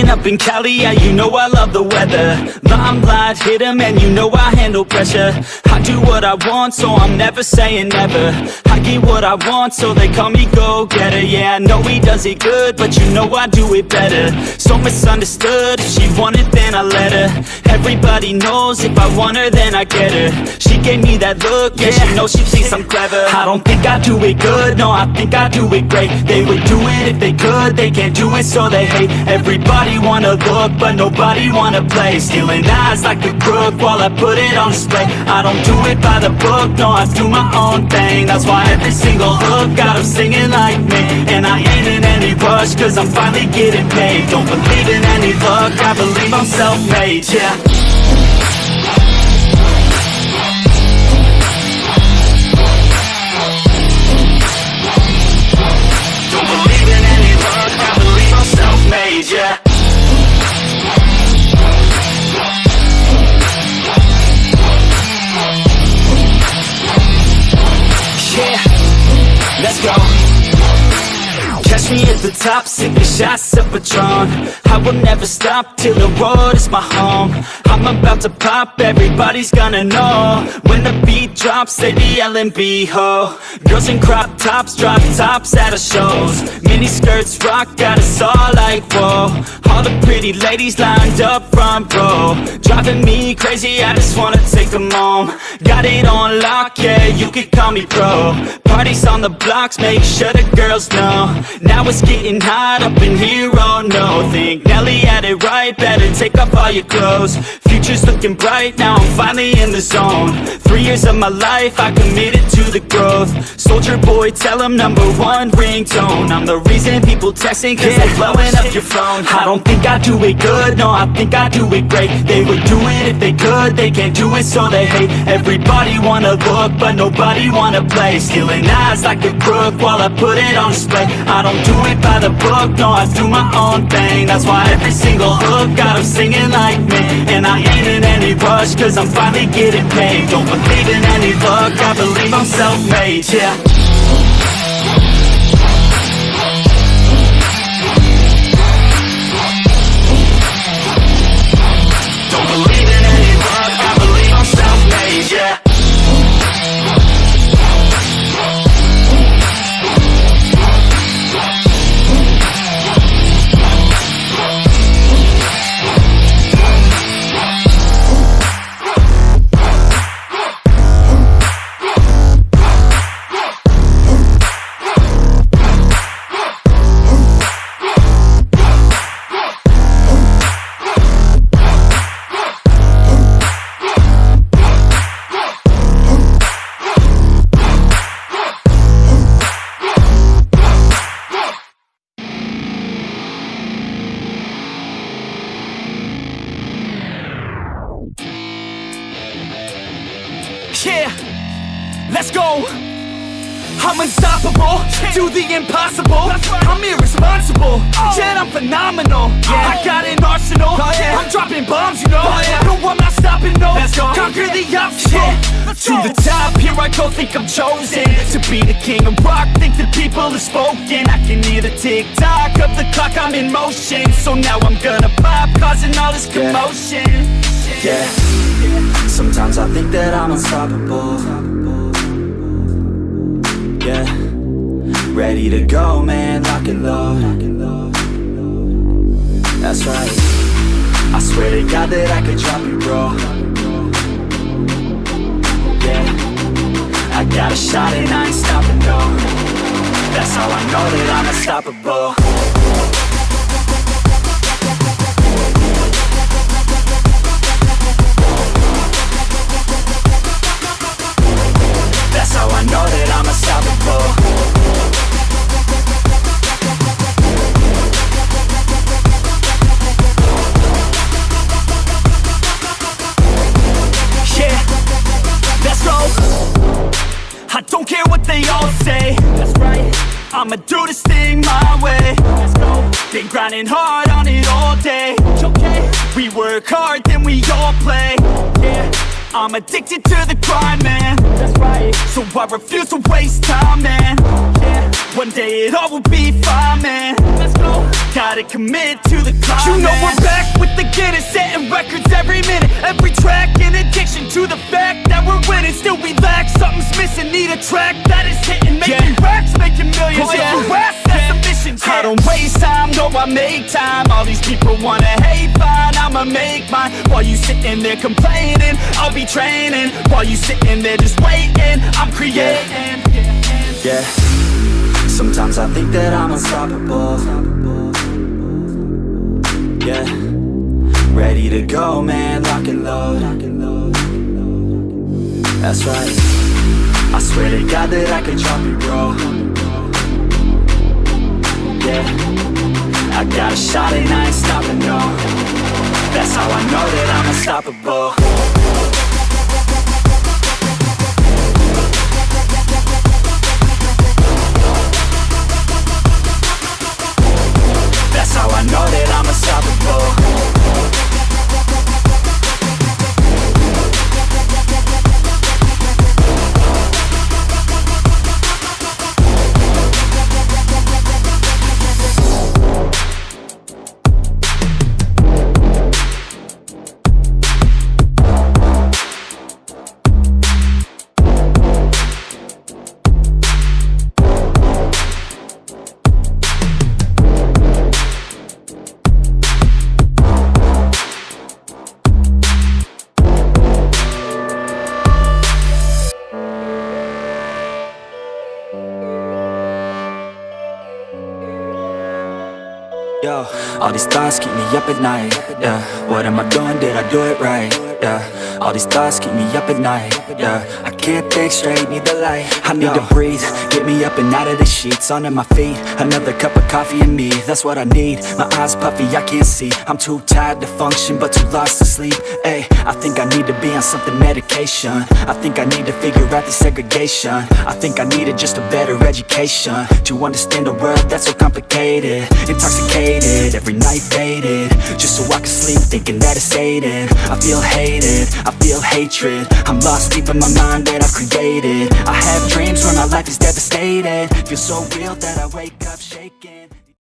Living up in Cali, yeah, you know I love the weather. Limelight hit 'em and you know I handle pressure. I do what I want, so I'm never saying never. I get what I want, so they call me go-getter. Yeah, I know he does it good, but you know I do it better. So misunderstood, if she wanted then I let her. Everybody knows if I want her then I get her. She gave me that look, yeah, she knows she thinks I'm clever. I don't think I do it good, no, I think I do it great. They would do it if they could, they can't do it so they hate. Everybody wanna look, but nobody wanna play. Stealing eyes like a crook while I put it on display. I don't do it by the book, no, I do my own thing. That's why every single hook got them singing like me. And I ain't in any rush, cause I'm finally getting paid. Don't believe in any luck, I believe I'm self-made, yeah. Don't believe in any luck, I believe I'm self-made, yeah. Let's go. Catch me at the top, sipping shots of Patron. I will never stop till the road is my home. I'm about to pop, everybody's gonna know. When the beat drops, they be yelling B-ho. Girls in crop tops, drop tops at our shows. Mini skirts rock, got us all like whoa. All the pretty ladies lined up front row. Driving me crazy, I just wanna take them home. Got it on lock, yeah, you can call me pro. Parties on the blocks, make sure the girls know. Now it's getting hot up in here, oh no. Think Nelly had it right, better take off all your clothes. Future's looking bright, now I'm finally in the zone. 3 years of my life, I committed to the growth. Soldier boy, tell him #1 ringtone. I'm the reason people texting, cause they're blowing up your phone. I don't think I do it good, no, I think I do it great. They would do it if they could, they can't do it so they hate. Everybody wanna look, but nobody wanna play. Stealing eyes like a crook while I put it on display. I don't do it by the book, no, I do my own thing. That's why every single hook got them singing like me. And I ain't in any rush, cause I'm finally getting paid. Don't believe in any luck, I believe I'm self-made, yeah. Don't believe in any luck, I believe I'm self-made, yeah. Yeah, let's go. I'm unstoppable, do the impossible. I'm irresponsible, yet I'm phenomenal. I got an arsenal, I'm dropping bombs, you know. No, I'm not stopping, no. Conquer the obstacle. To the top, here I go, think I'm chosen to be the king of rock, think the people have spoken. I can hear the tick-tock of the clock, I'm in motion. So now I'm gonna pop, causing all this commotion. Yeah, sometimes I think that I'm unstoppable. Yeah, ready to go, man, lock and load. That's right, I swear to God that I could drop you, bro. Yeah, I got a shot and I ain't stopping, no. That's how I know that I'm unstoppable. That's how I know that I'm unstoppable. Yeah, let's go. I don't care what they all say. That's right, I'ma do this thing my way. Let's go. Been grinding hard on it all day. Okay, we work hard, then we all play. Yeah, I'm addicted to the grind, man. That's right, so I refuse to waste time, man. Yeah, One day it all will be fine, man. Let's go. Gotta commit to the climb. You know we're back with the Guinness, setting records every minute, every track. In addiction to the fact that we're winning, still we lack something's missing. Need a track that is hitting, making racks, making millions. Oh, yeah. If you ask, that's the mission. I don't waste time, no, I make time. All these people wanna hate, fine, I'ma make mine. While you sitting there complaining, I'll be training. While you sitting there just waiting, I'm creating. Yeah, sometimes I think that I'm unstoppable. Yeah, ready to go, man, lock and load. That's right, I swear to God that I could drop it, bro. Yeah, I got a shot and I ain't stopping, no. That's how I know that I'm unstoppable. That's how I know that I'm unstoppable. Yo, all these thoughts keep me up at night. Yeah, what am I doing? Did I do it right? Yeah, all these thoughts keep me up at night. Yeah, I can't think straight, need the light. I need to breathe, get me up and out of the sheets, onto my feet. Another cup of coffee and me, that's what I need. My eyes puffy, I can't see. I'm too tired to function, but too lost to sleep. Ay, I think I need to be on something medication. I think I need to figure out the segregation. I think I needed just a better education to understand a world that's so complicated. Intoxicated, every night faded, just so I can sleep thinking that it's sated. I feel hated, I feel hatred. I'm lost deep in my mind that I've created. I have dreams where my life is devastated. Feel so real that I wake up shaking.